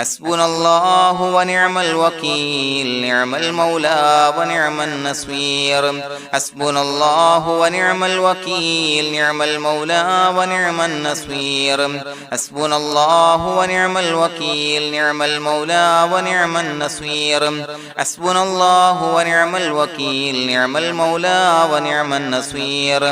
حسبنا الله ونعم الوكيل نعم المولى ونعم النصير حسبنا الله ونعم الوكيل نعم المولى ونعم النصير حسبنا الله ونعم الوكيل نعم المولى ونعم النصير حسبنا الله ونعم الوكيل نعم المولى ونعم النصير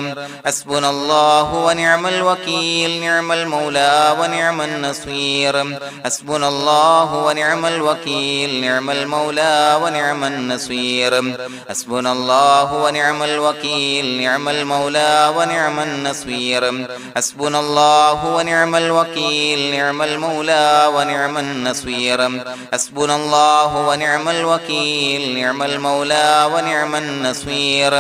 حسبنا الله ونعم الوكيل نعم المولى ونعم النصير حسبنا الله ونعم الوكيل نعم المولى ونعم النصير حسبنا الله ونعم الوكيل نعم المولى ونعم النصير حسبنا الله ونعم الوكيل نعم المولى ونعم النصير حسبنا الله ونعم الوكيل نعم المولى ونعم النصير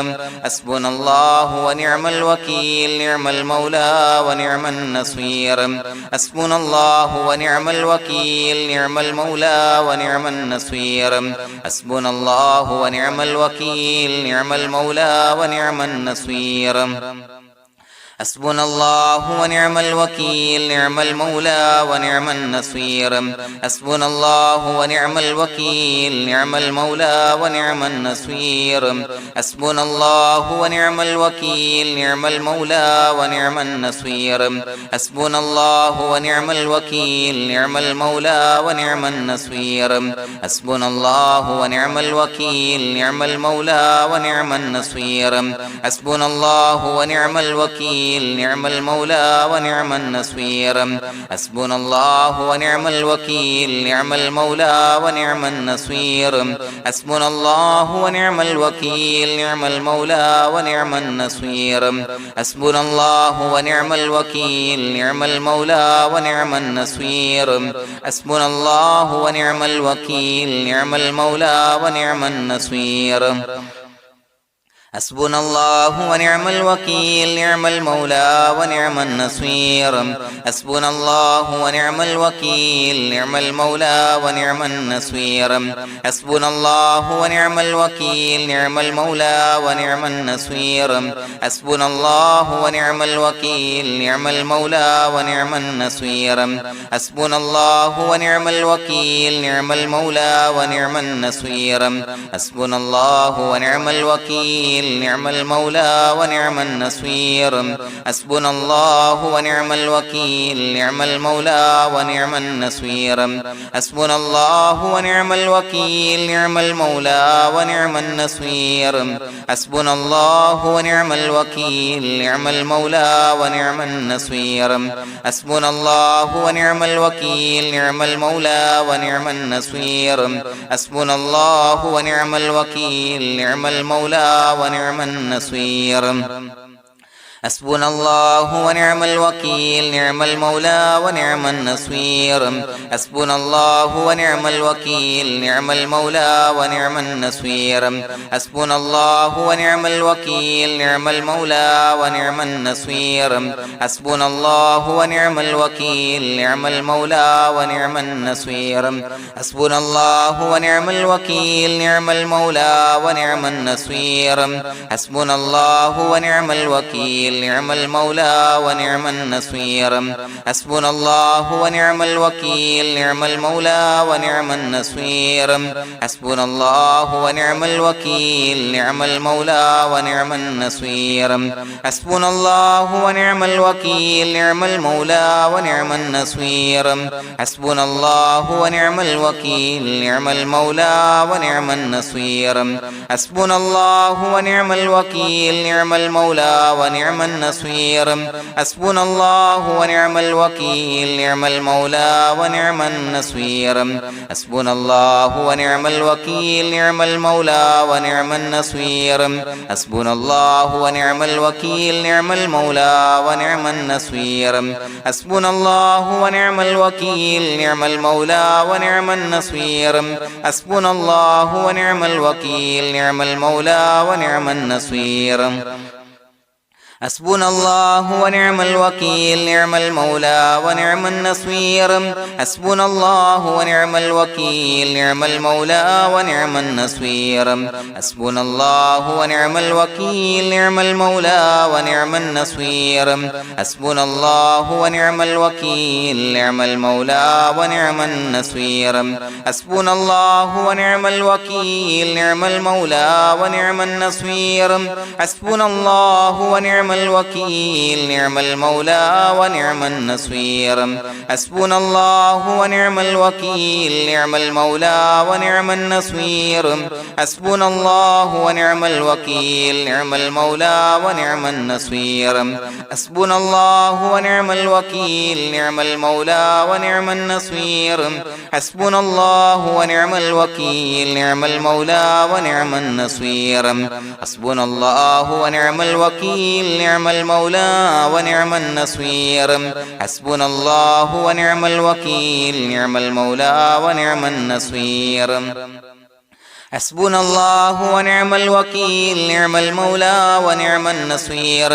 حسبنا الله ونعم الوكيل نعم المولى ونعم النصير حسبنا الله ونعم الوكيل نعم المولى ونعم النصير حسبنا الله ونعم الوكيل نعم المولى ونعم النصير حسبنا الله ونعم الوكيل نعم المولى ونعم النصير حسبنا الله ونعم الوكيل نعم المولى ونعم النصير حسبنا الله ونعم الوكيل نعم المولى ونعم النصير حسبنا الله ونعم الوكيل نعم المولى ونعم النصير حسبنا الله ونعم الوكيل نعم المولى ونعم النصير حسبنا الله ونعم الوكيل نعم المولى ونعم النصير حسبنا الله ونعم الوكيل نعم المولى ونعم النصير حسبنا الله ونعم الوكيل نعم المولى ونعم النصير حسبنا الله ونعم الوكيل نعم المولى ونعم النصير حسبنا الله ونعم الوكيل نعم المولى ونعم النصير حسبنا الله ونعم الوكيل نعم المولى ونعم النصير حسبنا الله ونعم الوكيل نعم المولى ونعم النصير حسبنا الله ونعم الوكيل نعم المولى ونعم النصير حسبنا الله ونعم الوكيل نعم المولى ونعم النصير حسبنا الله ونعم الوكيل نعم المولى ونعم النصير حسبنا الله ونعم الوكيل نعم المولى ونعم النصير حسبنا الله ونعم الوكيل نعم المولى ونعم النصير حسبنا الله ونعم الوكيل نعم المولى ونعم النصير حسبنا الله ونعم الوكيل نعم المولى ونعم النصير حسبنا الله ونعم الوكيل نعم المولى ونعم النصير حسبنا الله ونعم الوكيل نعم المولى ونعم النصير حسبنا الله ونعم الوكيل نعم المولى ونعم النصير حسبنا الله ونعم الوكيل نعم المولى ونعم النصير حسبنا الله ونعم الوكيل نعم المولى ونعم النصير حسبنا الله ونعم الوكيل نعم المولى ونعم النصير حسبنا الله ونعم الوكيل نعم المولى ونعم النصير حسبنا الله ونعم الوكيل نعم المولى ونعم النصير حسبنا الله ونعم الوكيل نعم المولى ونعم النصير حسبنا الله ونعم الوكيل نعم المولى ونعم النصير حسبنا الله ونعم الوكيل نعم المولى ونعم النصير حسبنا الله ونعم الوكيل نعم المولى ونعم النصير حسبنا الله ونعم الوكيل نعم المولى ونعم النصير حسبنا الله ونعم الوكيل نعم المولى ونعم النصير حسبنا الله ونعم الوكيل نعم المولى ونعم النصير حسبنا الله ونعم الوكيل نعم المولى ونعم النصير حسبنا الله ونعم الوكيل نعم المولى ونعم النصير حسبنا الله ونعم الوكيل نعم المولى ونعم النصير حسبنا الله ونعم الوكيل نعم المولى ونعم النصير حسبنا الله ونعم الوكيل نعم المولى ونعم النصير حسبنا الله ونعم الوكيل نعم المولى ونعم النصير حسبنا الله ونعم الوكيل نعم المولى ونعم النصير حسبنا الله ونعم الوكيل نعم المولى ونعم النصير حسبنا الله ونعم الوكيل نعم المولى ونعم النصير حسبنا الله ونعم الوكيل نعم المولى ونعم النصير حسبنا الله ونعم الوكيل نعم المولى ونعم النصير حسبنا الله ونعم الوكيل نعم المولى ونعم النصير حسبنا الله ونعم الوكيل نعم المولى ونعم النصير حسبنا الله ونعم الوكيل نعم المولى ونعم النصير حسبنا الله ونعم الوكيل نعم المولى ونعم النصير حسبنا الله ونعم الوكيل نعم المولى ونعم النصير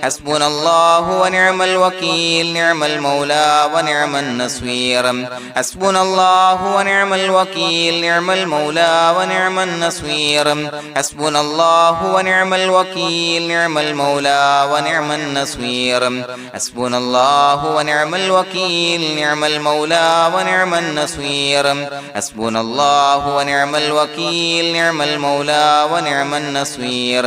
حسبنا الله ونعم الوكيل نعم المولى ونعم النصير حسبنا الله ونعم الوكيل نعم المولى ونعم النصير حسبنا الله ونعم الوكيل نعم المولى ونعم النصير حسبنا الله ونعم الوكيل نعم المولى ونعم النصير حسبنا الله ونعم الوكيل نعم المولى ونعم النصير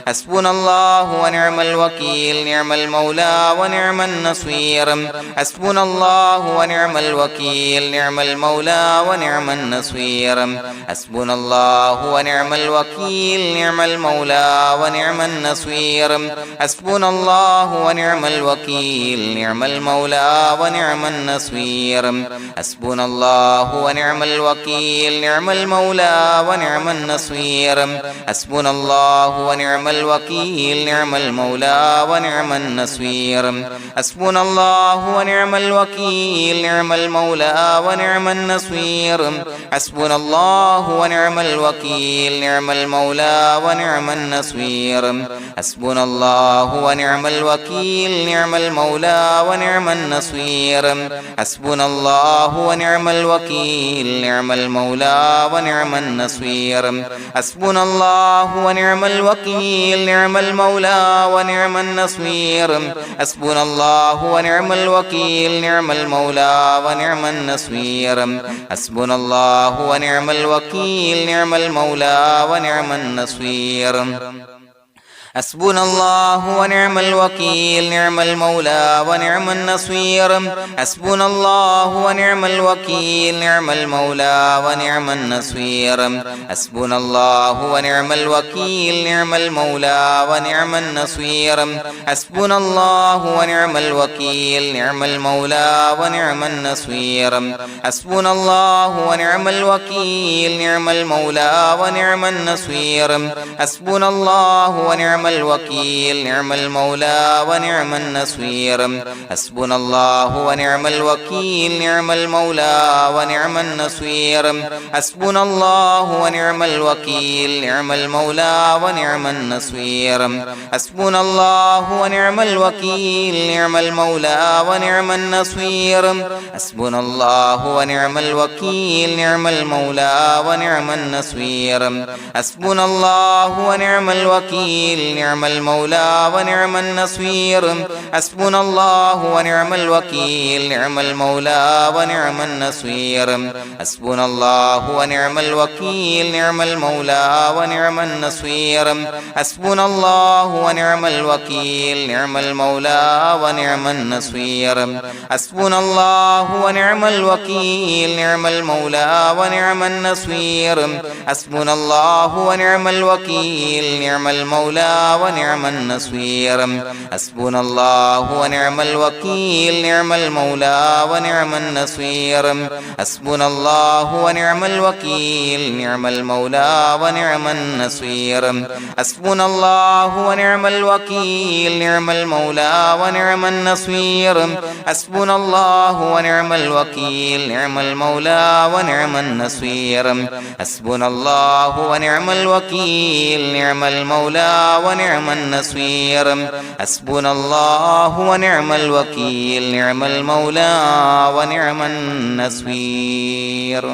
حسبنا الله ونعم الوكيل نعم المولى ونعم النصير حسبنا الله ونعم الوكيل نعم المولى ونعم النصير حسبنا الله ونعم الوكيل نعم المولى ونعم النصير حسبنا الله ونعم الوكيل نعم المولى ونعم النصير حسبنا الله ونعم الوكيل نعم المولى ونعم النصير حسبنا الله ونعم الوكيل نعم المولى ونعم النصير حسبنا الله ونعم الوكيل نعم المولى ونعم النصير حسبنا الله ونعم الوكيل نعم المولى ونعم النصير حسبنا الله ونعم الوكيل نعم المولى ونعم النصير حسبنا الله ونعم الوكيل نعم المولى ونعم النصير حسبنا الله ونعم الوكيل نعم المولى ونعم النصير حسبنا الله ونعم الوكيل نعم المولى ونعم النصير حسبنا الله ونعم الوكيل نعم المولى ونعم النصير حسبنا الله ونعم الوكيل نعم المولى ونعم النصير حسبنا الله ونعم الوكيل نعم المولى ونعم النصير حسبنا الله ونعم الوكيل نعم المولى ونعم النصير حسبنا الله ونعم الوكيل نعم المولى ونعم النصير حسبنا الله ونعم الوكيل نعم المولى ونعم النصير حسبنا الله ونعم الوكيل نعم المولى ونعم النصير حسبنا الله ونعم الوكيل نعم المولى ونعم النصير حسبنا الله ونعم الوكيل نعم المولى ونعم النصير حسبنا الله ونعم الوكيل نعم المولى ونعم النصير حسبنا الله ونعم الوكيل نعم المولى ونعم النصير حسبنا الله ونعم الوكيل نعم المولى ونعم النصير حسبنا الله ونعم الوكيل نعم المولى ونعم النصير حسبنا الله ونعم الوكيل نعم المولى ونعم النصير حسبنا الله ونعم الوكيل نعم المولى ونعم النصير حسبنا الله ونعم الوكيل نعم المولى ونعم النصير حسبنا الله ونعم الوكيل نعم المولى ونعم النصير حسبنا الله ونعم الوكيل نعم المولى ونعم النصير حسبنا الله ونعم الوكيل نعم المولى ونعم النصير حسبنا الله ونعم الوكيل نعم المولى ونعم النصير حسبنا الله ونعم الوكيل نعم المولى ونعم النصير حسبنا الله ونعم الوكيل نعم المولى ونعم النصير حسبنا الله ونعم الوكيل نعم المولى ونعم النصير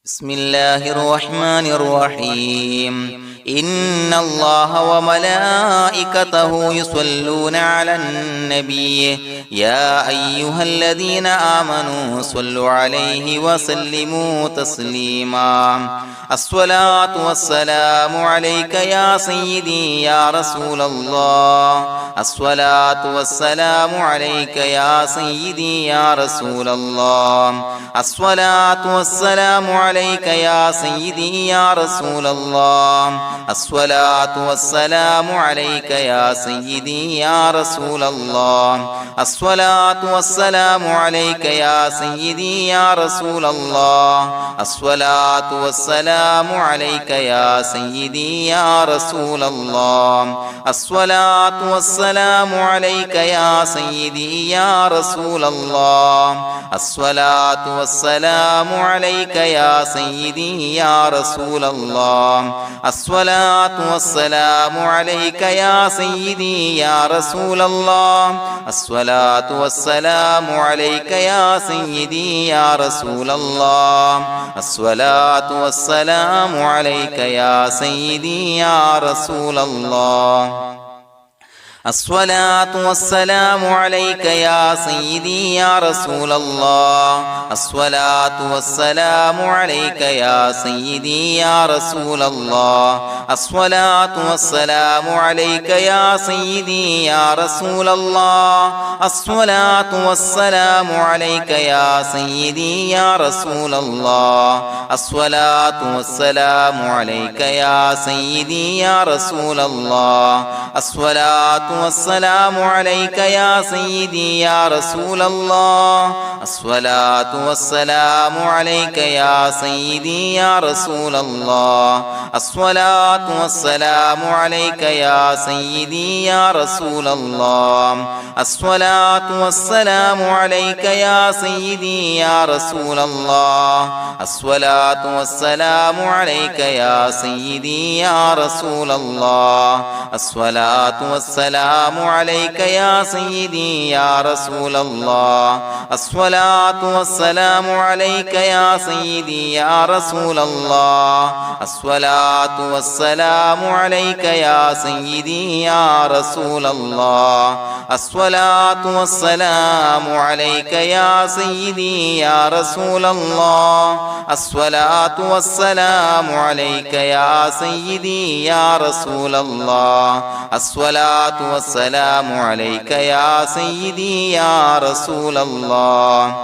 بسم الله الرحمن الرحيم إن الله وملائكته يصلون على النبي يا أيها الذين آمنوا صلوا عليه وسلموا تسليما الصلاة والسلام عليك يا سيدي يا رسول الله الصلاة والسلام عليك يا سيدي يا رسول الله الصلاة والسلام عليك يا سيدي يا رسول الله الصلاة والسلام عليك يا سيدي يا رسول الله الصلاة والسلام عليك يا سيدي يا رسول الله الصلاة والسلام عليك يا سيدي يا رسول الله الصلاة والسلام عليك يا سيدي يا رسول الله الصلاة والسلام عليك يا سيدي يا رسول الله الصلاة والسلام عليك يا سيدي يا رسول الله الصلاة والسلام عليك يا سيدي يا رسول الله الصلاة والسلام عليك يا سيدي يا رسول الله الصلاة والسلام عليك يا سيدي يا رسول الله الصلاة والسلام عليك يا سيدي يا رسول الله الصلاة والسلام عليك يا سيدي يا رسول الله الصلاة والسلام عليك يا سيدي يا رسول الله الصلاة والسلام عليك يا سيدي يا رسول الله الصلاة والسلام عليك يا سيدي يا رسول الله الصلاة والسلام عليك يا سيدي يا رسول الله الصلاة والسلام عليك يا سيدي يا رسول الله الصلاة والسلام عليك يا سيدي يا رسول الله الصلاة والسلام عليك يا سيدي يا رسول الله الصلاة والسلام عليك يا سيدي يا رسول الله الصلاة والسلام عليك يا سيدي يا رسول الله الصلاة والسلام عليك يا سيدي يا رسول الله الصلاة والسلام عليك يا سيدي يا رسول الله الصلاة والسلام عليك يا سيدي يا رسول الله الصلاة والسلام عليك يا سيدي يا رسول الله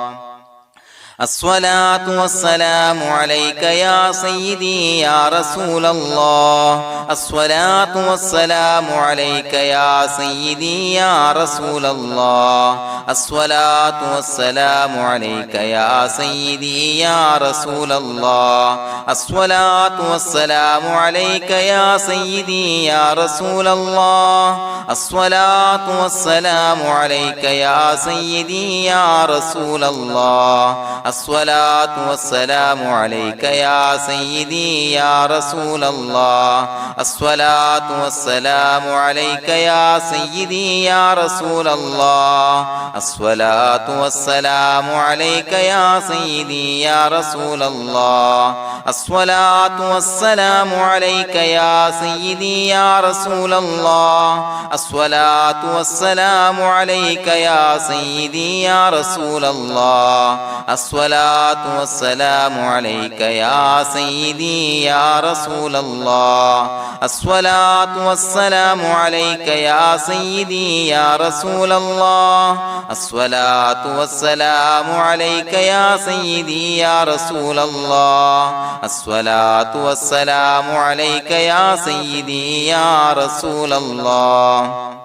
الصلاة والسلام عليك يا سيدي يا رسول الله الصلاة والسلام عليك يا سيدي يا رسول الله الصلاة والسلام عليك يا سيدي يا رسول الله الصلاة والسلام عليك يا سيدي يا رسول الله الصلاة والسلام عليك يا سيدي يا رسول الله الصلاة والسلام عليك يا سيدي يا رسول الله الصلاة والسلام عليك يا سيدي يا رسول الله الصلاة والسلام عليك يا سيدي يا رسول الله الصلاة والسلام عليك يا سيدي يا رسول الله الصلاة والسلام عليك يا سيدي يا رسول الله الصلاة والسلام عليك يا سيدي يا رسول الله الصلاة والسلام عليك يا سيدي يا رسول الله الصلاة والسلام عليك يا سيدي يا رسول الله الصلاة والسلام عليك يا سيدي يا رسول الله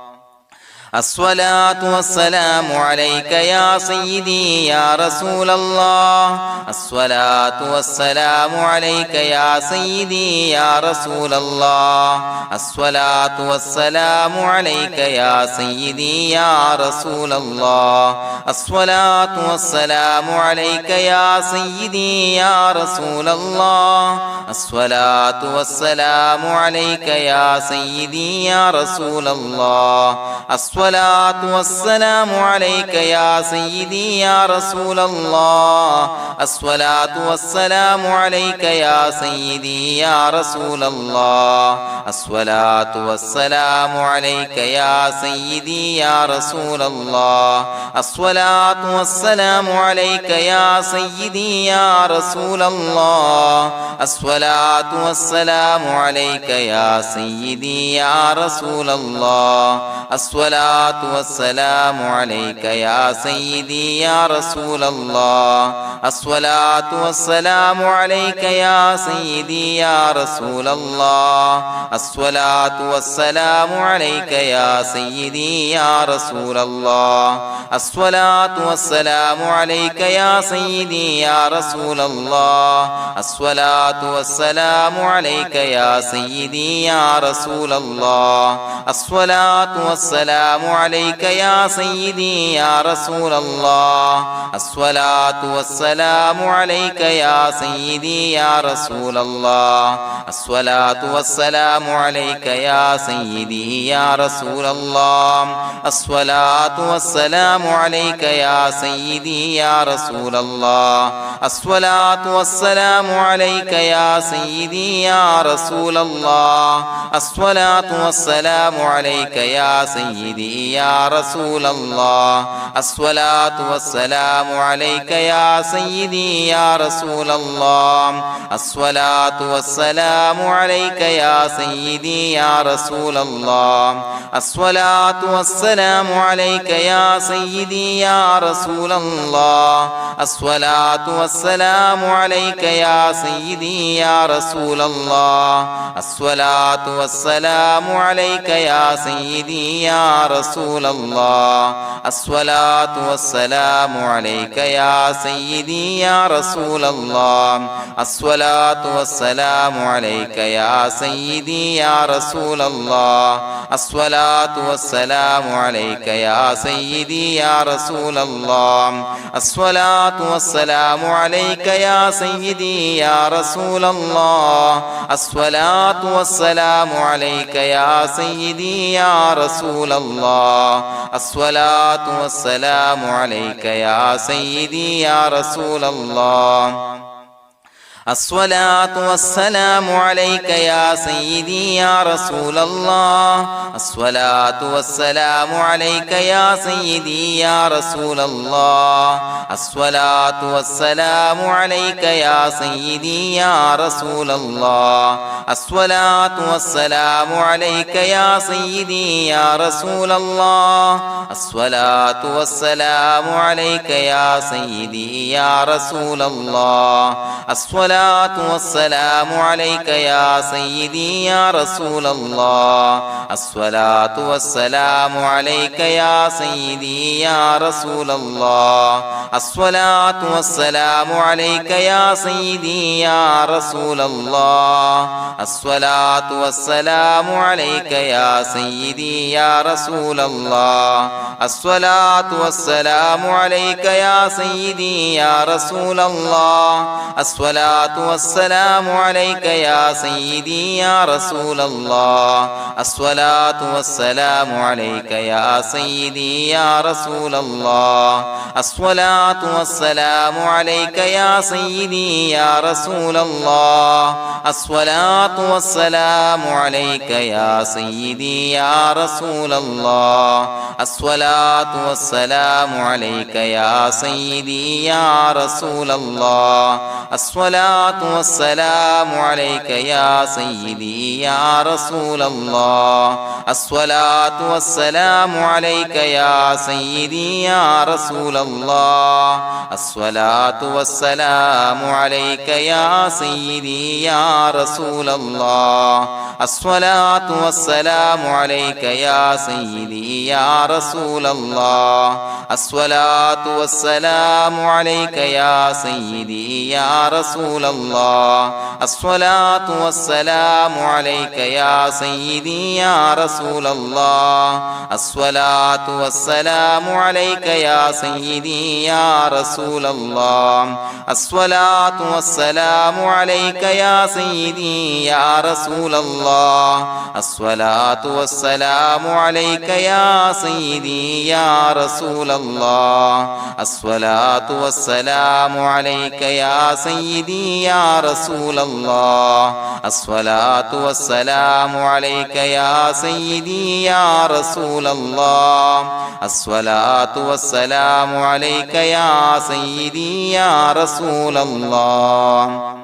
الصلاة والسلام عليك يا سيدي يا رسول الله الصلاة والسلام عليك يا سيدي يا رسول الله الصلاة والسلام عليك يا سيدي يا رسول الله الصلاة والسلام عليك يا سيدي يا رسول الله الصلاة والسلام عليك يا سيدي يا رسول الله الصلاة والسلام عليك يا سيدي يا رسول الله الصلاة والسلام عليك يا سيدي يا رسول الله الصلاة والسلام عليك يا سيدي يا رسول الله الصلاة والسلام عليك يا سيدي يا رسول الله الصلاة والسلام عليك يا سيدي يا رسول الله الصلاة والسلام عليك يا سيدي يا رسول الله الصلاة والسلام عليك يا سيدي يا رسول الله الصلاة والسلام عليك يا سيدي يا رسول الله الصلاة والسلام عليك يا سيدي يا رسول الله الصلاة والسلام عليك يا سيدي يا رسول الله الصلاة والسلام عليك يا سيدي يا رسول الله الصلاة والسلام عليك يا سيدي يا رسول الله الصلاة والسلام عليك يا سيدي يا رسول الله الصلاة والسلام عليك يا سيدي يا رسول الله الصلاة والسلام عليك يا سيدي يا رسول الله الصلاة والسلام عليك يا سيدي يا رسول الله الصلاة والسلام عليك يا سيدي يا رسول الله الصلاة والسلام عليك يا سيدي يا رسول الله الصلاة والسلام عليك يا سيدي يا رسول الله الصلاة والسلام عليك يا سيدي يا رسول الله الصلاة والسلام عليك يا سيدي يا رسول الله الصلاة والسلام عليك يا سيدي يا رسول الله الصلاة والسلام عليك يا سيدي يا رسول الله الصلاة والسلام عليك يا سيدي يا رسول الله الصلاة والسلام عليك يا سيدي يا رسول الله الصلاة والسلام عليك يا سيدي يا رسول الله الصلاة والسلام عليك يا سيدي يا رسول الله الصلاة والسلام عليك يا سيدي يا رسول الله الصلاة والسلام عليك يا سيدي يا رسول الله الصلاة والسلام عليك يا سيدي يا رسول الله الصلاة والسلام عليك يا سيدي يا رسول الله الصلاة والسلام عليك يا سيدي يا رسول الله الصلاة والسلام عليك يا سيدي يا رسول الله الصلاة والسلام عليك يا سيدي يا رسول الله الصلاة والسلام عليك يا سيدي يا رسول الله الصلاة والسلام عليك يا سيدي يا رسول الله الصلاة والسلام عليك يا سيدي يا رسول الله الصلاة والسلام عليك يا سيدي يا رسول الله الصلاة والسلام عليك يا سيدي يا رسول الله الصلاة والسلام عليك يا سيدي يا رسول الله الصلاة والسلام عليك يا سيدي يا رسول الله الصلاة والسلام عليك يا سيدي يا رسول الله الصلاة الصلاة والسلام عليك يا سيدي يا رسول الله الصلاة والسلام عليك يا سيدي يا رسول الله الصلاة والسلام عليك يا سيدي يا رسول الله الصلاة والسلام عليك يا سيدي يا رسول الله الصلاة والسلام عليك يا سيدي يا رسول الله الصلاة والسلام عليك يا سيدي يا رسول الله الصلاة والسلام عليك يا سيدي يا رسول الله الصلاة والسلام عليك يا سيدي يا رسول الله الصلاة والسلام عليك يا سيدي يا رسول الله الصلاة والسلام عليك يا سيدي يا رسول الله الصلاة والسلام عليك يا سيدي يا رسول الله الصلاة والسلام عليك يا سيدي يا رسول الله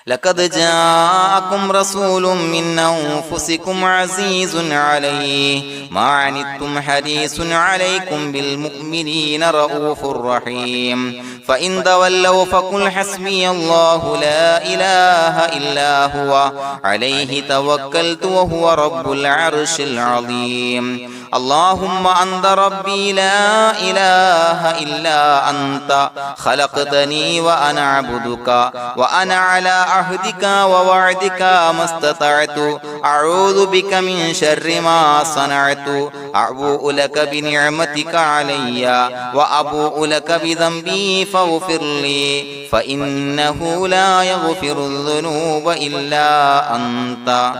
لقد جاءكم رسول من أنفسكم عزيز عليه ما عنتم حريص عليكم بالمؤمنين رؤوف رحيم فإن تولوا فقل حسبي الله لا إله إلا هو عليه توكلت وهو رب العرش العظيم اللهم أنت ربي لا إله إلا أنت خلقتني وأنا عبدك وأنا على عهدك ووعدك ما استطعت أعوذ بك من شر ما صنعت أبوء لك بنعمتك علي وأبوء لك بذنبي فاغفر لي فإنه لا يغفر الذنوب إلا أنت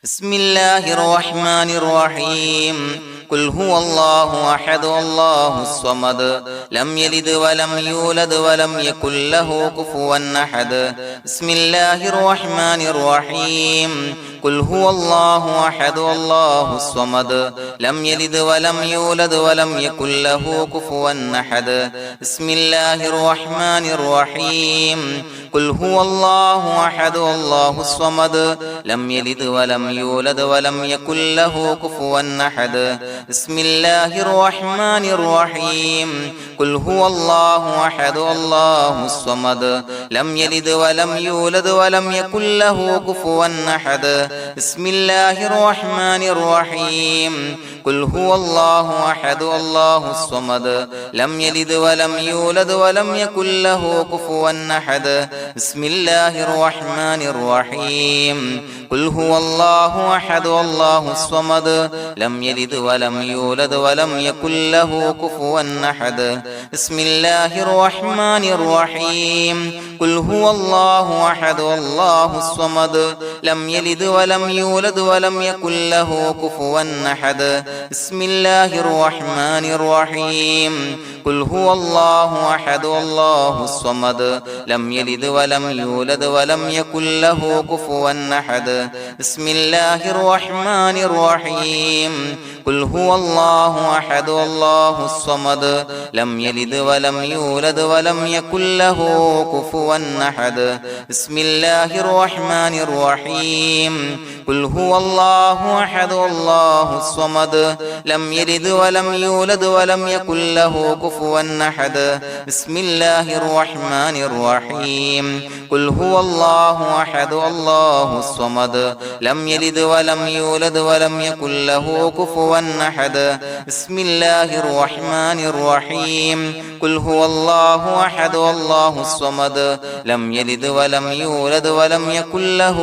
بسم الله الرحمن الرحيم قل هو الله أحد الله الصمد لم يلد ولم يولد ولم يكن له كفوا أحد بسم الله الرحمن الرحيم قل هو الله أحد الله الصمد لم يلد ولم يولد ولم يكن له كفوا أحد بسم الله الرحمن الرحيم قل هو الله أحد الله الصمد لم يلد ولم يولد ولم يكن له كفوا أحد بسم الله الرحمن الرحيم قل هو الله أحد الله الصمد لم يلد ولم يولد ولم يكن له كفوا أحد بسم الله الرحمن الرحيم قل هو الله أحد الله الصمد لم يلد ولم يولد ولم يكن له كفوا أحد بسم الله الرحمن الرحيم قل هو الله أحد الله الصمد لم يلد ولم يولد ولم يكن له كفوا أحد بسم الله الرحمن الرحيم قل هو الله أحد الله الصمد لم يلد ولم يولد ولم يكن له كفوا أحد بسم الله الرحمن الرحيم قل هو الله أحد الله الصمد لم يلد ولم يولد ولم يكن له كفوا أحد بسم الله الرحمن الرحيم قل هو الله أحد الله الصمد لم يلد ولم يولد ولم يكن له كفوا أحد بسم الله الرحمن الرحيم قل هو الله أحد الله الصمد لم يلد ولم يولد ولم يكن له كفوا أحد بسم الله الرحمن الرحيم قل هو الله أحد الله الصمد لم يلد ولم يولد ولم يكن له كفوا أحد بسم الله الرحمن الرحيم قل هو الله أحد الله الصمد لم يلد ولم يولد ولم يكن له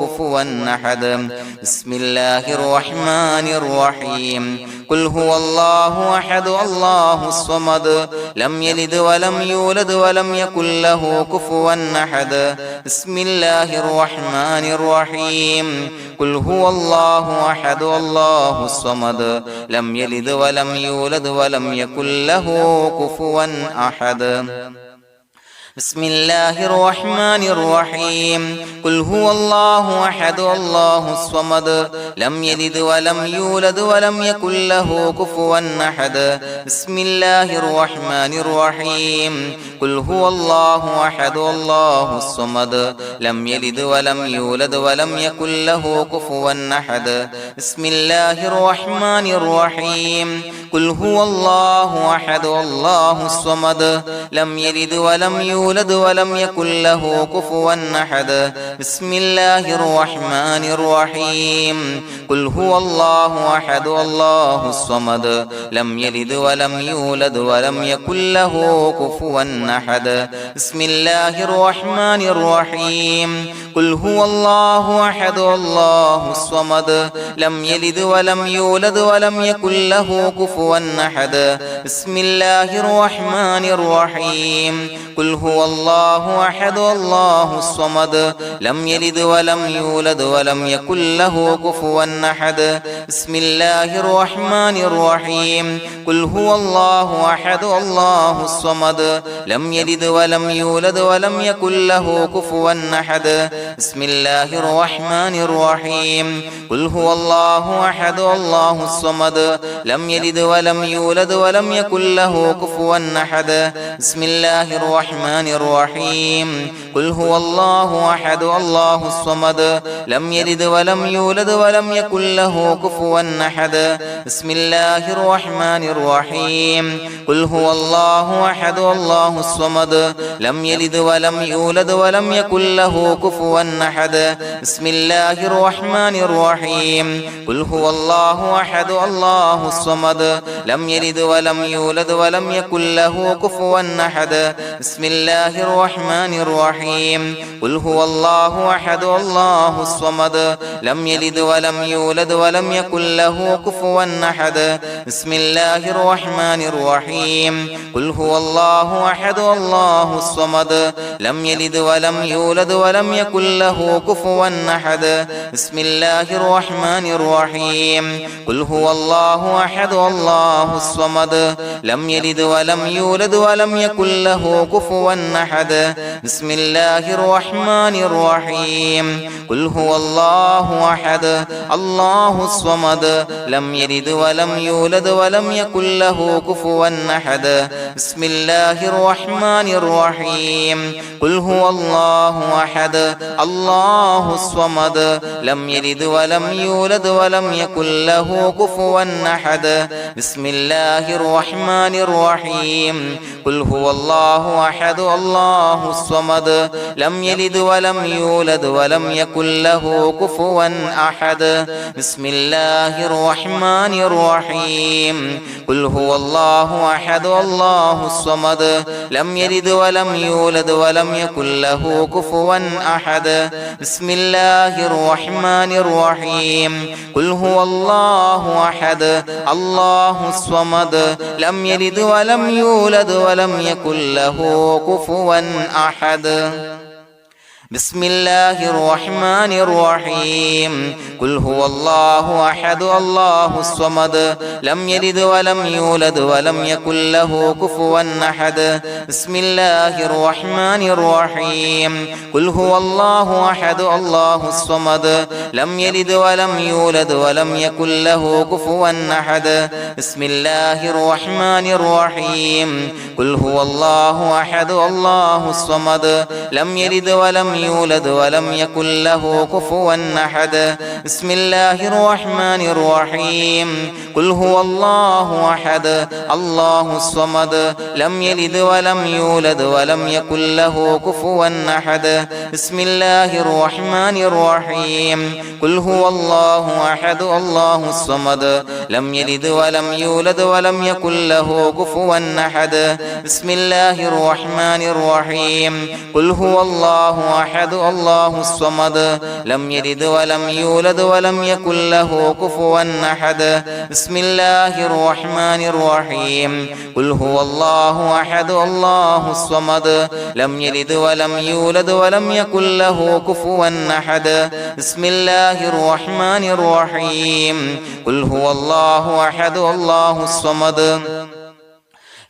كفوا أحد بسم الله الرحمن الرحيم قل هو الله أحد الله الصمد لم يلد ولم يولد ولم يكن له كفوا أحد بسم الله الرحمن الرحيم قل هو الله أحد الله الصمد لم يلد ولم يولد ولم يكن له كفوا أحد بسم الله الرحمن الرحيم قل هو الله أحد الله الصمد لم يلد ولم يولد ولم يكن له كفوا أحد بسم الله الرحمن الرحيم قل هو الله أحد الله الصمد لم يلد ولم يولد ولم يكن له كفوا أحد بسم الله الرحمن الرحيم قل هو الله أحد الله الصمد لم يلد ولم يولد ولم يكن له كفوا أحد بسم الله الرحمن الرحيم قل هو الله أحد الله الصمد لم يلد ولم يولد ولم يكن له كفوا أحد بسم الله الرحمن الرحيم قل هو الله أحد الله الصمد لم يلد ولم يولد ولم يكن له كفوا أحد بسم الله الرحمن الرحيم قل هو الله أحد الله الصمد لم يلد ولم يولد ولم يكن له كفوا أحد بسم الله الرحمن الرحيم قل هو الله أحد الله الصمد لم يلد ولم يولد ولم يكن له كفوا أحد بسم الله الرحمن الرحيم قل هو الله أحد الله الصمد لم يلد ولم يولد ولم يكن له كفوا أحد بسم الله الرحمن الرحيم قل هو الله أحد الله الصمد لم يلد ولم يولد ولم يكن له كفوا أحد بسم الله الرحمن الرحيم قل هو الله أحد الله الصمد لم يلد ولم يولد ولم يكن له كفوا أحد بسم الله الرحمن الرحيم قل هو الله أحد الله الصمد لم يلد ولم يولد ولم يكن له كفوا أحد بسم الله الرحمن الرحيم قل هو الله أحد الله الصمد لم يلد ولم يولد ولم يكن له كفوا أحد بسم الله الرحمن الرحيم قل هو الله أحد الله الصمد لم يلد ولم يولد ولم يكن له كفوا أحد بسم الله الرحمن الرحيم قل هو الله أحد الله الصمد لم يلد ولم يولد ولم يكن له كفوا أحد بسم الله الرحمن الرحيم قل هو الله أحد الله الصمد لم يلد ولم يولد ولم يكن له كفوا أحد بسم الله الرحمن الرحيم قل هو الله أحد الله الصمد لم يلد ولم يولد ولم يكن له كفوا أحد بسم الله الرحمن الرحيم قل هو الله أحد الله الصمد لم يلد ولم يولد ولم يكن له كفوا أحد بسم الله الرحمن الرحيم قل هو الله أحد الله الصمد لم يلد ولم يولد ولم يكن له كفوا أحد بسم الله الرحمن الرحيم قل هو الله أحد الله الصمد لم يلد ولم يولد ولم يكن له كفوا أحد بسم الله الرحمن الرحيم قل هو الله أحد الله الصمد لم يلد ولم يولد ولم يكن له كفوا أحد بسم الله الرحمن الرحيم قل هو الله أحد الله الصمد لم يلد ولم يولد ولم يكن له كفوا أحد بسم الله الرحمن الرحيم قل هو الله أحد الله الصمد لم يلد ولم يولد ولم يكن له كفوا أحد بسم الله الرحمن الرحيم قل هو الله أحد الله الصمد لم يلد ولم يولد ولم يكن له كفوا أحد بسم الله الرحمن الرحيم قل هو الله أحد الله الصمد لم يلد ولم يولد ولم يكن له كفوا أحد بسم الله الرحمن الرحيم قل هو الله أحد الله الصمد لم يلد ولم يولد ولم يكن له كفوا أحد بسم الله الرحمن الرحيم قل هو الله أحد الله الصمد لم يلد ولم يولد ولم يكن له كفوا أحد بسم الله الرحمن الرحيم قل هو الله أحد الله الصمد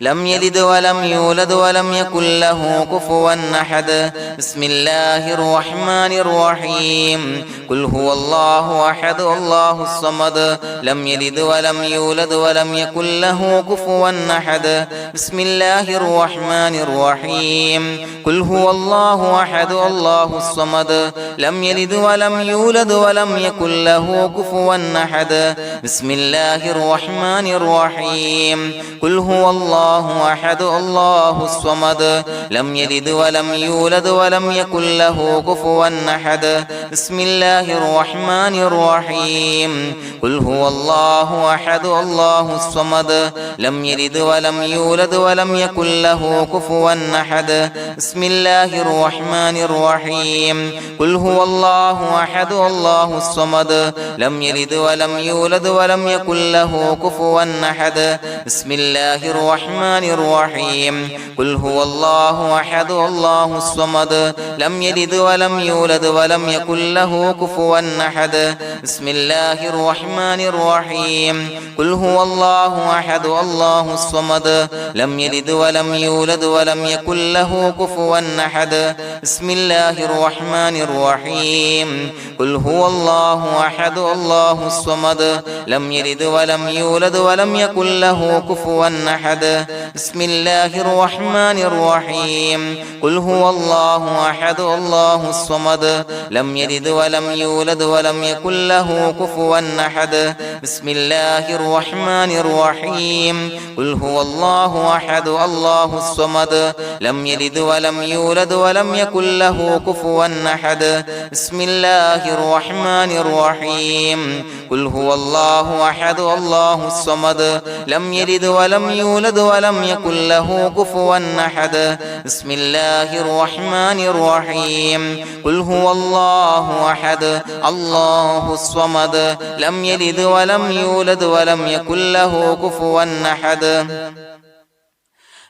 لم يلد ولم يولد ولم يكن له كفوا أحد بسم الله الرحمن الرحيم قل هو الله أحد الله الصمد لم يلد ولم يولد ولم يكن له كفوا أحد بسم الله الرحمن الرحيم قل هو الله أحد الله الصمد لم يلد ولم يولد ولم يكن له كفوا أحد بسم الله الرحمن الرحيم قل هو الله أحد الله الصمد لم يلد ولم يولد ولم يكن له كفوا أحد بسم الله الرحمن الرحيم قل هو الله أحد الله الصمد لم يلد ولم يولد ولم يكن له كفوا أحد بسم الله الرحمن الرحيم قل هو الله أحد الله الصمد لم يلد ولم يولد ولم يكن له كفوا أحد بسم الله الرحمن الرحيم قل هو الله أحد الله الصمد لم يلد ولم يولد ولم يكن له كفوا أحد بسم الله الرحمن الرحيم قل هو الله أحد الله الصمد لم يلد ولم يولد ولم يكن له كفوا أحد بسم الله الرحمن الرحيم قل هو الله أحد الله الصمد لم يلد ولم يولد ولم يكن له كفوا أحد بسم الله الرحمن الرحيم قل هو الله أحد الله الصمد لم يلد ولم يولد ولم يكن له كفوا أحد بسم الله الرحمن الرحيم قل هو الله أحد الله الصمد لم يلد ولم يولد ولم يكن له كفوا أحد بسم الله الرحمن الرحيم قل هو الله أحد الله الصمد لم يلد ولم يولد ولم يكن له كفوا أحد بسم الله الرحمن الرحيم قل هو الله أحد الله الصمد لم يلد ولم يولد ولم يكن له كفوا أحد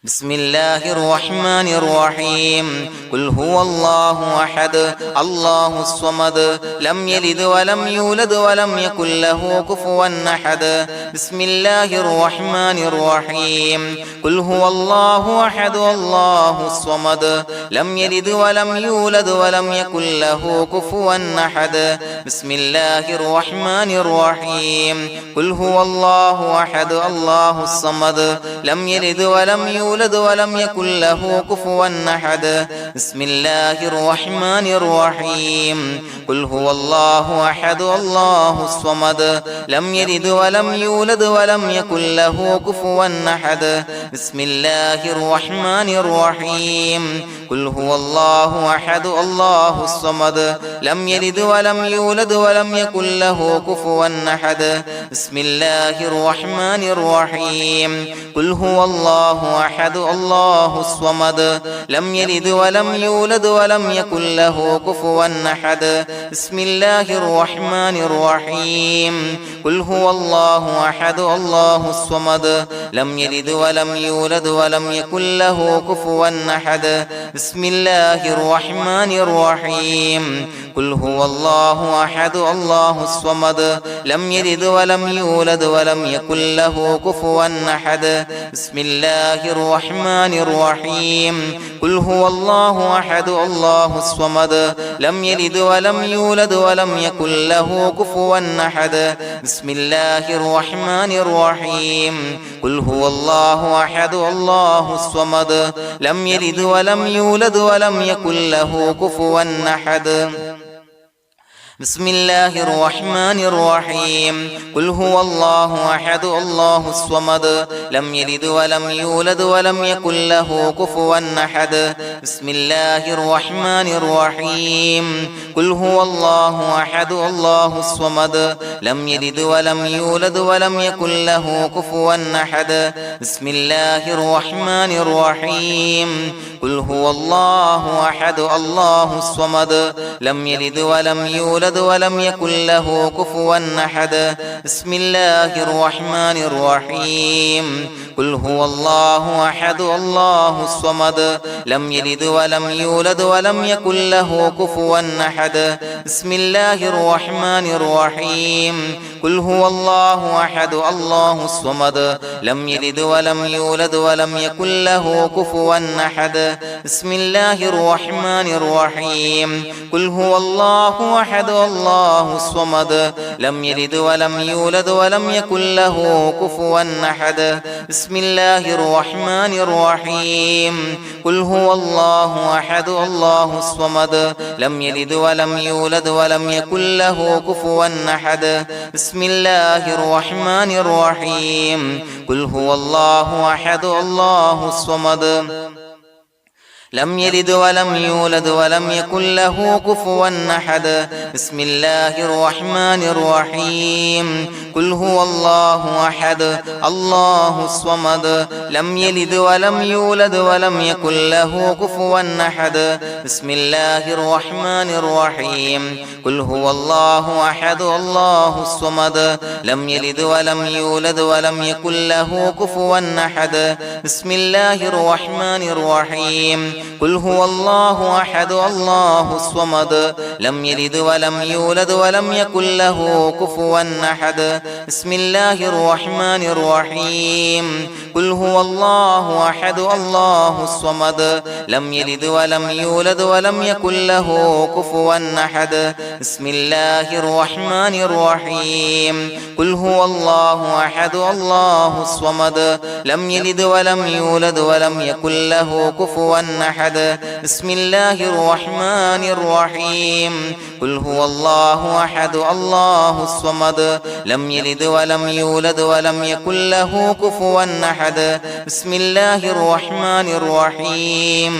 بسم الله الرحمن الرحيم قل هو الله أحد الله الصمد لم يلد ولم يولد ولم يكن له كفوا أحد بسم الله الرحمن الرحيم قل هو الله أحد الله الصمد لم يلد ولم يولد ولم يكن له كفوا أحد بسم الله الرحمن الرحيم قل هو الله أحد الله الصمد لم يلد ولم يولد ولم يكن له كفوا أحد بسم الله الرحمن الرحيم قل هو الله أحد الله الصمد لم يلد ولم يولد ولم يكن له كفوا أحد بسم الله الرحمن الرحيم قل هو الله أحد الله الصمد لم يلد ولم يولد ولم يكن له كفوا أحد بسم الله الرحمن الرحيم قل هو الله أحد الله الصمد لم يلد ولم يولد ولم يكن له كفوا أحد بسم الله الرحمن الرحيم قل هو الله أحد الله الصمد لم يلد ولم يولد ولم يكن له كفوا أحد بسم الله الرحمن الرحيم قل هو الله أحد الله الصمد لم يلد ولم يولد ولم يكن له كفوا أحد بسم الله الرحمن الرحيم قل هو الله أحد الله الصمد لم يلد ولم يولد ولم يكن له كفوا أحد بسم الله الرحمن الرحيم قل هو الله أحد الله الصمد لم يلد ولم يولد ولم يكن له كفوا أحد بسم الله الرحمن الرحيم قل هو الله أحد الله الصمد لم يلد ولم يولد ولم يكن له كفوا أحد بسم الله الرحمن الرحيم قل هو الله أحد الله الصمد لم يلد ولم يولد ولم يكن له كفوا أحد بسم الله الرحمن الرحيم قل هو الله أحد الله الصمد لم يلد ولم يولد يولد ولم يكن له كفوا أحد بسم الله الرحمن الرحيم قل هو الله أحد الله الصمد لم يلد ولم يولد ولم يكن له كفوا أحد بسم الله الرحمن الرحيم قل هو الله أحد الله الصمد لم يلد ولم يولد ولم يكن له كفوا أحد بسم الله الرحمن الرحيم قل هو الله أحد الله الصمد لم يلد ولم يولد ولم يكن له كفوا أحد بسم الله الرحمن الرحيم قل هو الله أحد الله الصمد لم يلد ولم يولد ولم يكن له كفوا أحد بسم الله الرحمن الرحيم قل هو الله أحد الله الصمد لم يلد ولم يولد ولم يكن له كفوا أحد بسم الله الرحمن الرحيم قل هو الله أحد الله الصمد لم يلد ولم يولد ولم يكن له كفوا أحد بسم الله الرحمن الرحيم قل هو الله أحد الله الصمد لم يلد ولم يولد ولم يكن له كفوا أحد بسم الله الرحمن الرحيم قل هو الله أحد الله الصمد لم يلد ولم يولد ولم يكن له كفوا أحد بسم الله الرحمن الرحيم قل هو الله أحد الله الصمد لم يلد ولم يولد ولم يكن له كفوا أحد بسم الله الرحمن الرحيم قل هو الله أحد الله الصمد لم يلد ولم يولد ولم يكن له كفوا أحد بسم الله الرحمن الرحيم قل هو الله أحد الله الصمد لم يلد ولم يولد ولم يكن له كفوا أحد بسم الله الرحمن الرحيم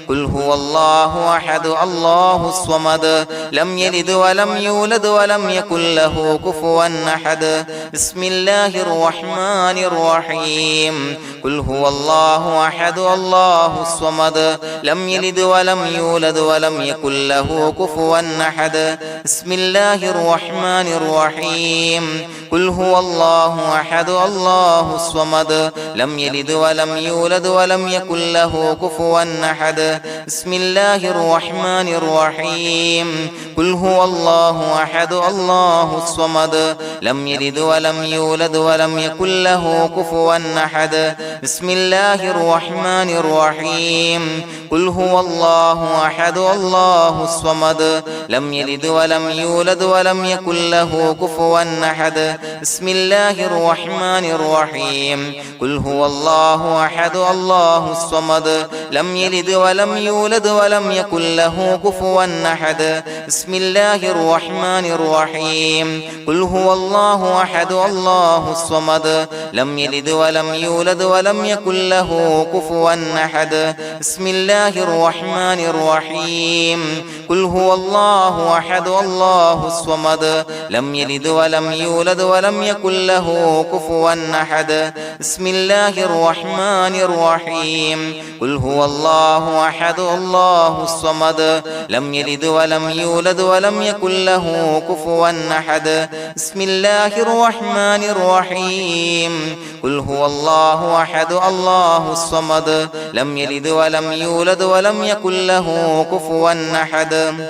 قل هو الله أحد الله الصمد لم يلد ولم يولد ولم يكن له كفوا أحد بسم الله الرحمن الرحيم قل هو الله أحد الله الصمد لم يلد ولم يولد ولم يكن له كفوا أحد بسم الله الرحمن الرحيم قل هو الله أحد الله الصمد لم يلد ولم يولد ولم يكن له كفوا أحد بسم الله الرحمن الرحيم قل هو الله أحد الله الصمد لم يلد ولم يولد ولم يكن له كفوا أحد بسم الله الرحمن الرحيم قل هو الله أحد الله الصمد لم يلد ولم يولد ولم يكن له كفوا أحد بسم الله الرحمن الرحيم قل هو الله أحد الله الصمد لم يلد ولم يولد ولم يكن له كفوا أحد بسم الله الرحمن الرحيم قل هو الله أحد الله الصمد لم يلد ولم يولد ولم يكن له كفوا أحد بسم الله الرحمن الرحيم قل هو الله أحد الله الصمد لم يلد ولم يولد ولم يكن له كفوا أحد بسم الله الرحمن الرحيم قل هو الله أحد الله الصمد لم يلد ولم يولد ولم يكن له كفوا أحد بسم الله الرحمن الرحيم قل هو الله أحد الله الصمد لم يلد ولم يولد ولم يكن له كفوا أحد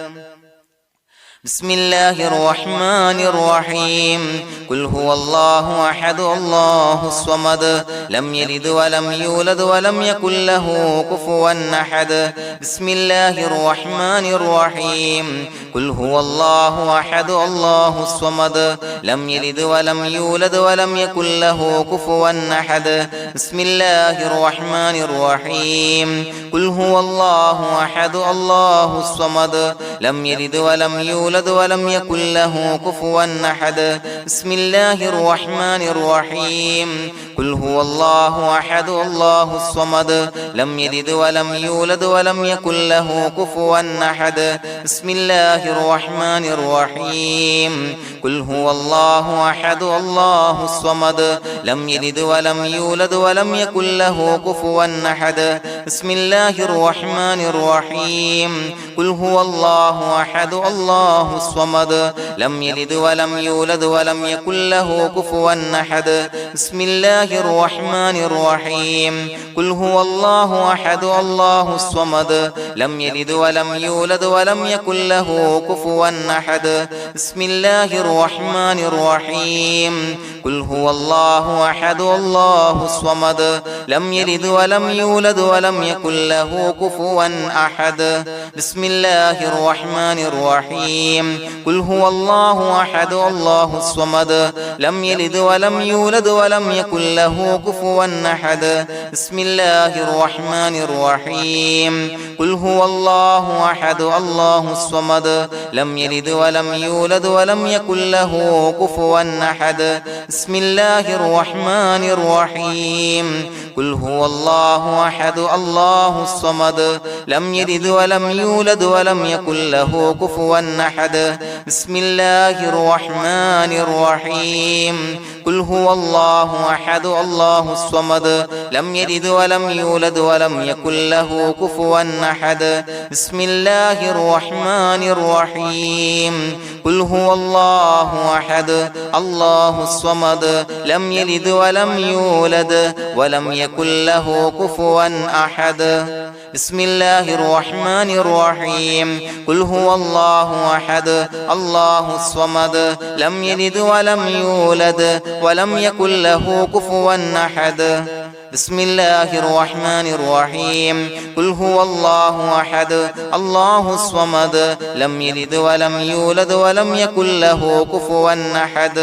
بسم الله الرحمن الرحيم قل هو الله أحد الله الصمد لم يلد ولم يولد ولم يكن له كفوا أحد بسم الله الرحمن الرحيم قل هو الله أحد الله الصمد لم يلد ولم يولد ولم يكن له كفوا أحد بسم الله الرحمن الرحيم قل هو الله أحد الله الصمد لم يلد ولم يولد ولم يكن له كفوا أحد بسم الله الرحمن الرحيم قل هو الله أحد الله الصمد لم يلد ولم يولد ولم يكن له كفوا أحد بسم الله الرحمن الرحيم قل هو الله أحد الله الصمد لم يلد ولم يولد ولم يكن له كفوا أحد بسم الله الرحمن الرحيم قل هو الله الله أحد الله الصمد لم يلد ولم يولد ولم يكن له كفوا أحد بسم الله الرحمن الرحيم قل هو الله أحد الله الصمد لم يلد ولم يولد ولم يكن له كفوا أحد بسم الله الرحمن الرحيم قل هو الله أحد الله الصمد لم يلد ولم يولد ولم يكن له كفوا أحد بسم الله الرحمن الرحيم قل هو الله أحد الله الصمد لم يلد ولم يولد ولم يكن له كفوا أحد بسم الله الرحمن الرحيم قل هو الله أحد الله الصمد لم يلد ولم يولد ولم يكن له كفوا أحد بسم الله الرحمن الرحيم قل هو الله أحد الله الصمد لم يلد ولم يولد ولم يكن له كفوا أحد بسم الله الرحمن الرحيم قل هو الله أحد الله الصمد لم يلد ولم يولد ولم يكن له كفوا أحد بسم الله الرحمن الرحيم قل هو الله أحد الله الصمد لم يلد ولم يولد ولم يكن له كفوا أحد بسم الله الرحمن الرحيم قل هو الله أحد الله الصمد لم يلد ولم يولد ولم يكن له كفوا أحد بسم الله الرحمن الرحيم قل هو الله أحد الله الصمد لم يلد ولم يولد ولم يكن له كفوا أحد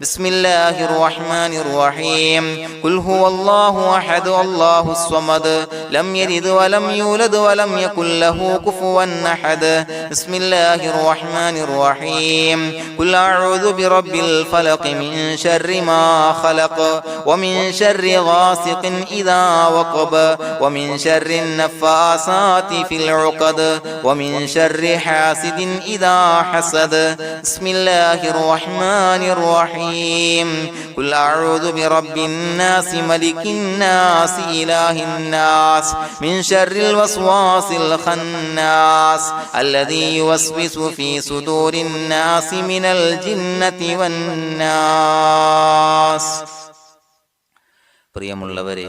بسم الله الرحمن الرحيم قل هو الله أحد الله الصمد لم يلد ولم يولد ولم يكن له كفوا أحد بسم الله الرحمن الرحيم قل أعوذ برب الفلق من شر ما خلق ومن شر غاسق إذا وقب ومن شر النفاثات في العقد ومن شر حاسد إذا حسد بسم الله الرحمن الرحيم قل أعوذ برب الناس ملك الناس إله الناس من شر الوسواس الخناس الذي يوسوس في صدور الناس من الجنة والناس. പ്രിയമുള്ളവരെ,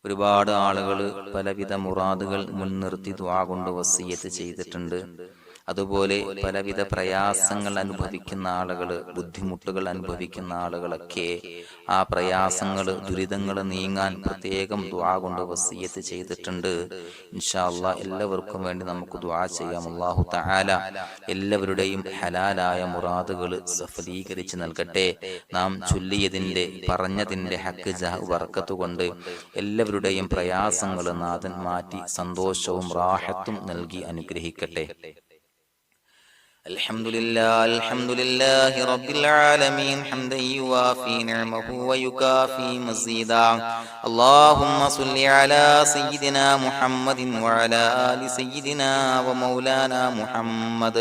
ഒരുപാട് ആളുകൾ പലവിധ മുറാദുകൾ മുൻനിർത്തി ദുആ കൊണ്ട് വസിയ്യത്ത് ചെയ്തിട്ടുണ്ട്. അതുപോലെ പലവിധ പ്രയാസങ്ങൾ അനുഭവിക്കുന്ന ആളുകൾ, ബുദ്ധിമുട്ടുകൾ അനുഭവിക്കുന്ന ആളുകളൊക്കെ ആ പ്രയാസങ്ങൾ, ദുരിതങ്ങൾ നീങ്ങാൻ പ്രത്യേകം ദുആ കൊണ്ട് വസിയ്യത്ത് ചെയ്തിട്ടുണ്ട്. ഇൻഷാ അല്ലാഹ് എല്ലാവർക്കും വേണ്ടി നമുക്ക് ദുആ ചെയ്യാം. അല്ലാഹു തആല എല്ലാവരുടെയും ഹലാലായ മുറാദുകൾ സഫലീകരിച്ച് നൽകട്ടെ. നാം ചൊല്ലിയതിന്റെ, പറഞ്ഞതിന്റെ ഹക്ക് ജാഹ് ബർക്കത്ത് കൊണ്ട് എല്ലാവരുടെയും പ്രയാസങ്ങൾ നാഥൻ മാറ്റി സന്തോഷവും റാഹത്തും നൽകി അനുഗ്രഹിക്കട്ടെ. الحمد لله رب العالمين حمدا يوافي نعمه ويكافي مزيدا. اللهم صل على سيدنا محمد وعلى آل سيدنا ومولانا محمد.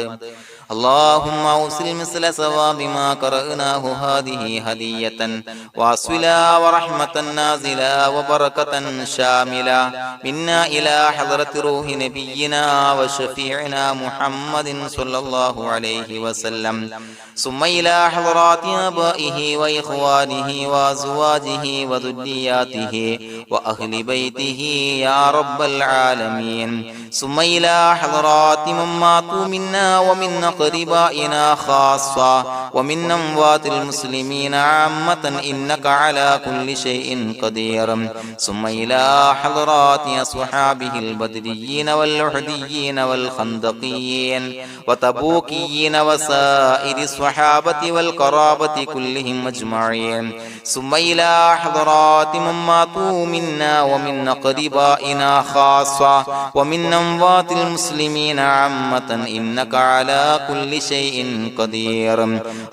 اللهم أوصل مثل ثواب ما قرأناه هذه هدية واصلا ورحمة نازلا وبركة شاملة منا إلى حضرة روح نبينا وشفيعنا محمد صلى الله عليه وسلم، ثم إلى حضرات آبائه وإخوانه وأزواجه وذرياته وأهل بيته يا رب العالمين، ثم إلى حضرات من ماتوا منا ومن أقربائنا خاصة ومن أموات المسلمين عامة إنك على كل شيء قدير، ثم إلى حضرات أصحابه البدريين والأحديين والخندقيين وتبوكيين وسائر الصحابة والقرابة كلهم أجمعين، ثم إلى حضرات من ماتوا منا ومن أقربائنا خاصة ومن أموات المسلمين عامة إنك على كل شيء قدير.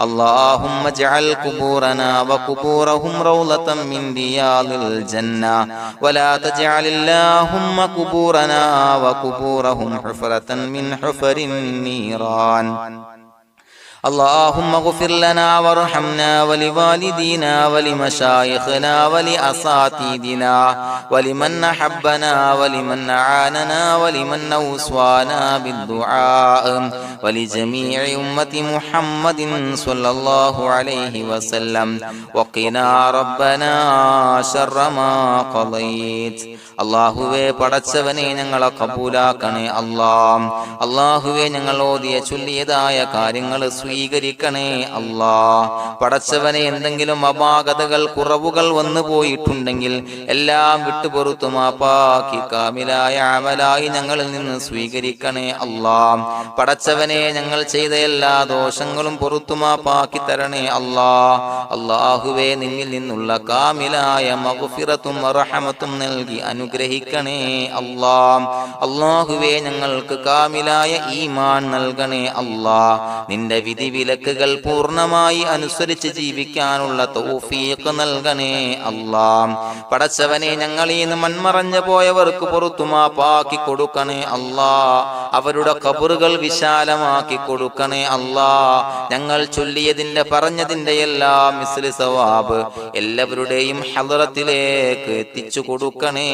اللهم اجعل قبورنا وقبورهم روضة من رياض الجنة، ولا تجعل اللهم قبورنا وقبورهم حفرة من حفر النيران. اللهم اغفر لنا وارحمنا ولوالدينا ولمشايخنا ولأساتذتنا ولمن أحبنا ولمن أعاننا ولمن أوصانا بالدعاء ولجميع أمة محمد صلى الله عليه وسلم وقنا ربنا شر ما قضيت. അള്ളാഹുവേ പടച്ചവനെ ഞങ്ങളെ കബൂലാക്കണേ അല്ലാഹ്. അള്ളാഹുവേ ഞങ്ങൾ ഓതിയ ചൊല്ലിയതായ കാര്യങ്ങൾ സ്വീകരിക്കണേ അല്ലാഹ്. പടച്ചവനെ എന്തെങ്കിലും അപാകതകൾ കുറവുകൾ വന്നു പോയിട്ടുണ്ടെങ്കിൽ എല്ലാം വിട്ടുപൊറുത്തു മാപ്പാക്കി കാമിലായ അമലായി ഞങ്ങളിൽ നിന്ന് സ്വീകരിക്കണേ അല്ലാഹ്. പടച്ചവനെ ഞങ്ങൾ ചെയ്ത എല്ലാ ദോഷങ്ങളും പൊറുത്തു മാപ്പാക്കി തരണേ അല്ലാഹ്. അള്ളാഹുവേ നിന്നിൽ നിന്നുള്ള കാമിലായ മഗ്ഫിറത്തും റഹമത്തും നൽകി അനുഗ്രഹിക്കണേ അല്ലാഹ്. അല്ലാഹുവേ ഞങ്ങൾക്ക് കാമിലായ ഈമാൻ നൽകണേ അല്ലാഹ്. നിന്റെ വിധി വിലക്കുകൾ പൂർണ്ണമായി അനുസരിച്ച് ജീവിക്കാനുള്ള തൗഫീഖ് നൽകണേ അല്ലാഹ്. പടച്ചവനെ ഞങ്ങളിൽ നിന്ന് മൺമറഞ്ഞു പോയവർക്ക് പുറത്തു മാപ്പാക്കി കൊടുക്കണേ അല്ലാഹ്. അവരുടെ ഖബറുകൾ വിശാലമാക്കി കൊടുക്കണേ അല്ലാഹ്. ഞങ്ങൾ ചൊല്ലിയതിന്റെ പറഞ്ഞതിന്റെ എല്ലാം മിസ്ലി സവാബ് എല്ലാവരുടെയും ഹളറത്തിലേക്ക് എത്തിച്ചു കൊടുക്കണേ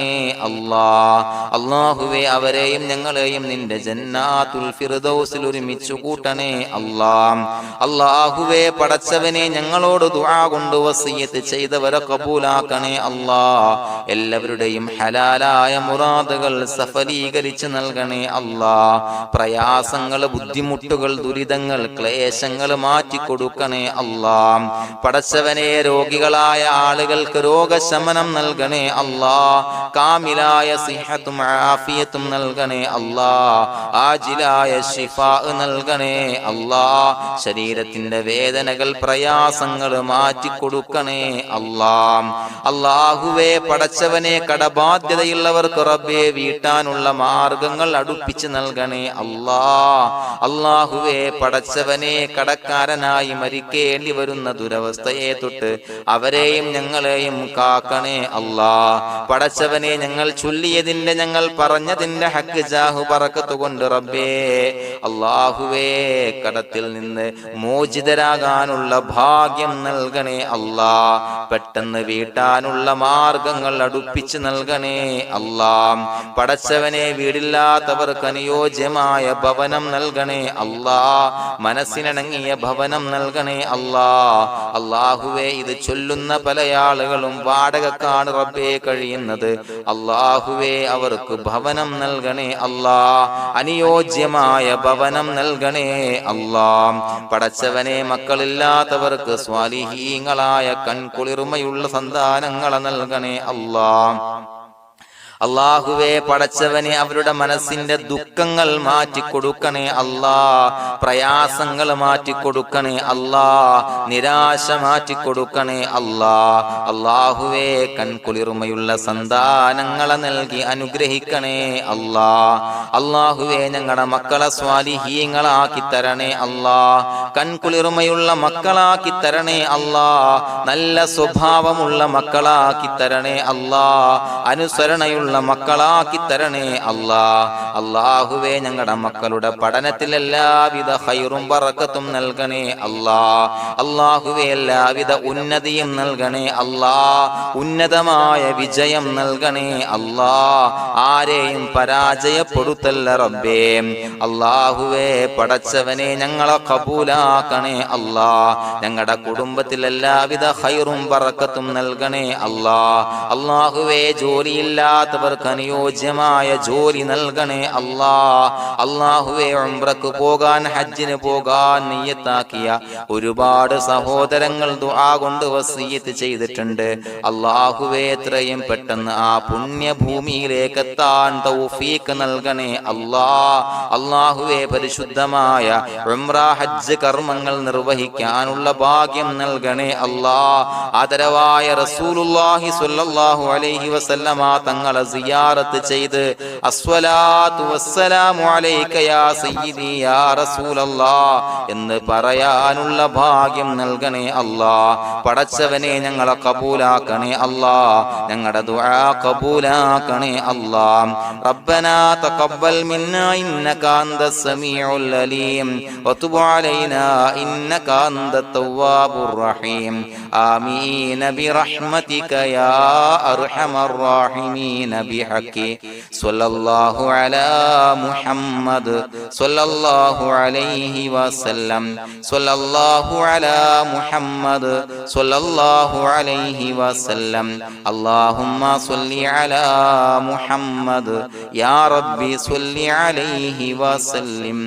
അല്ലാഹ്. അല്ലാഹുവേ അവരെയും ഞങ്ങളെയും നിന്റെ ജന്നാത്തുൽ ഫിർദൗസിൽ ഒരുമിച്ചു കൂട്ടണേ അല്ലാഹ്. അല്ലാഹുവേ പടച്ചവനെ ഞങ്ങളോട് ദുആ കൊണ്ട് വസിയത്ത് ചെയ്തവരെ കബൂലാക്കണേ അല്ലാഹ്. എല്ലാവരുടെയും ഹലാലായ മുറാദുകൾ സഫലീകരിച്ച് നൽകണേ അല്ലാഹ്. പ്രയാസങ്ങൾ, ബുദ്ധിമുട്ടുകൾ, ദുരിതങ്ങൾ, ക്ലേശങ്ങൾ മാറ്റിക്കൊടുക്കണേ അല്ലാഹ്. പടച്ചവനെ രോഗികളായ ആളുകൾക്ക് രോഗശമനം നൽകണേ അല്ലാഹ്. കാമിലായ സിഹത്തും ആഫിയത്തും നൽകണേ അല്ലാഹ്. ആജിലായ ശിഫാ നൽകണേ അല്ലാഹ്. ശരീരത്തിന്റെ വേദനകൾ, പ്രയാസങ്ങൾ മാറ്റിക്കൊടുക്കണേ അല്ലാഹ്. അല്ലാഹുവേ പടച്ചവനെ കടബാധ്യതയുള്ളവർക്ക് റബ്ബേ വീട്ടാനുള്ള മാർഗങ്ങൾ അടുപ്പിച്ച് നൽകണേ അല്ലാഹ്. അല്ലാഹുവേ പടച്ചവനെ കടക്കാരനായി മരിക്കേണ്ടി വരുന്ന ദുരവസ്ഥയെ തൊട്ട് അവരെയും ഞങ്ങളെയും കാക്കണേ അല്ലാഹ്. പടച്ചവനെ ഞങ്ങൾ ചൊല്ലിയതിന്റെ, ഞങ്ങൾ പറഞ്ഞതിന്റെ ഹക്ക് ജാഹു ബറക്കത്ത് കൊണ്ട് റബ്ബേ അല്ലാഹുവേ കടത്തിൽ നിന്ന് മോചിതരാകാനുള്ള ഭാഗ്യം നൽകണേ അല്ലാഹ്. പെട്ടെന്ന് വീട്ടാനുള്ള മാർഗങ്ങൾ അടുപ്പിച്ച് നൽകണേ അല്ലാഹ്. പടച്ചവനെ വീടില്ലാത്തവർക്ക് അനുയോജ്യമായ ഭവനം നൽകണേ അല്ലാഹ്. മനസ്സിനിണങ്ങിയ ഭവനം നൽകണേ അല്ലാഹ്. അല്ലാഹുവേ ഇത് ചൊല്ലുന്ന പല ആളുകളും വാടകക്കാണ് റബ്ബേ കഴിയുന്നത്. അല്ലാഹുവേ അവർക്ക് ഭവനം നൽകണേ അല്ലാഹ്. അനുയോജ്യമായ ഭവനം നൽകണേ അല്ലാഹ്. പടച്ചവനെ മക്കളില്ലാത്തവർക്ക് സ്വാലിഹീങ്ങളായ കൺകുളിർമയുള്ള സന്താനങ്ങളെ നൽകണേ അല്ലാഹ്. അല്ലാഹുവേ പടച്ചവനെ അവരുടെ മനസ്സിന്റെ ദുഃഖങ്ങൾ മാറ്റിക്കൊടുക്കണേ അല്ലാഹ്. പ്രയാസങ്ങൾ മാറ്റിക്കൊടുക്കണേ അല്ലാഹ്. നിരാശ മാറ്റിക്കൊടുക്കണേ അല്ലാഹ്. അല്ലാഹുവേ കൺകുളിർമയുള്ള സന്താനങ്ങളെ നൽകി അനുഗ്രഹിക്കണേ അല്ലാഹ്. അല്ലാഹുവേ ഞങ്ങളുടെ മക്കളെ സ്വാലിഹീങ്ങളാക്കി തരണേ അല്ലാഹ്. കൺകുളിർമയുള്ള മക്കളാക്കി തരണേ അല്ലാഹ്. നല്ല സ്വഭാവമുള്ള മക്കളാക്കി തരണേ അല്ലാഹ്. അനുസരണയുള്ള മക്കളാക്കി തരണേ അല്ലാഹ്. അല്ലാഹുവേ ഞങ്ങളുടെ മക്കളുടെ പഠനത്തിൽ എല്ലാവിധ ഖൈറും ബറക്കത്തും നൽകണേ അല്ലാഹ്. അല്ലാഹുവേ എല്ലാവിധ ഉന്നതിയും നൽകണേ അല്ലാഹ്. ഉന്നതമായ വിജയം നൽകണേ അല്ലാഹ്. ആരെയും പരാജയപ്പെടുത്തല്ല റബ്ബേ. അല്ലാഹുവേ പടച്ചവനെ ഞങ്ങളെ കബൂലാക്കണേ അല്ലാഹ്. ഞങ്ങളുടെ കുടുംബത്തിൽ എല്ലാവിധ ഖൈറും ബറക്കത്തും നൽകണേ അല്ലാഹ്. അല്ലാഹുവേ ജോലിയില്ലാത്ത അനുയോജ്യമായ ജോലി നൽകണേ അല്ലാഹ്. അല്ലാഹുവേ ഉംറക്ക് പോകാൻ, ഹജ്ജിന് പോകാൻ നിയ്യത്താക്കിയ ഒരുപാട് സഹോദരങ്ങൾ ദുആ കൊണ്ട് വസിയത്ത് ചെയ്തിട്ടുണ്ട്. അല്ലാഹുവേ എത്രയും പെട്ടെന്ന് ആ പുണ്യഭൂമിയിലേക്ക് എത്താൻ തൗഫീഖ് നൽകണേ അല്ലാഹ്. അല്ലാഹുവേ പരിശുദ്ധമായ ഉംറ ഹജ്ജ് കർമ്മങ്ങൾ നിർവഹിക്കാനുള്ള ഭാഗ്യം നൽകണേ അല്ലാഹ്. ആദരവായ റസൂലുള്ളാഹി സ്വല്ലല്ലാഹു അലൈഹി വസല്ലമ തങ്ങളെ സിയാറത്ത് ചെയ്ത് അസ്സലാത്തു വസ്സലാമു അലൈക യാ സയ്യിദി യാ റസൂലല്ലാഹ് എന്ന് പറയാനുള്ള ഭാഗ്യം നൽകണേ അല്ലാഹ്. പടച്ചവനെ ഞങ്ങളെ കബൂലാക്കണേ അല്ലാഹ്, ഞങ്ങളുടെ ദുആ കബൂലാക്കണേ അല്ലാഹ്. റബ്ബനാ തഖബ്ബൽ മിന്നാ ഇന്നക അന്തസ് സമീഉൽ അലീം വതുബ് അലൈനാ ഇന്നക അന്തത് തവ്വാബുർ റഹീം. ആമീൻ ബിറഹ്മതിക യാ അർഹമർ റഹീമീൻ ബിഹഖി സ്വല്ലല്ലാഹു അലാ മുഹമ്മദ് സ്വല്ലല്ലാഹു അലൈഹി വസല്ലം സ്വല്ലല്ലാഹു അലാ മുഹമ്മദ് സ്വല്ലല്ലാഹു അലൈഹി വസല്ലം. അല്ലാഹുമ്മ സ്വല്ലി അലാ മുഹമ്മദ് യാ റബ്ബി സ്വല്ലി അലൈഹി വസല്ലം.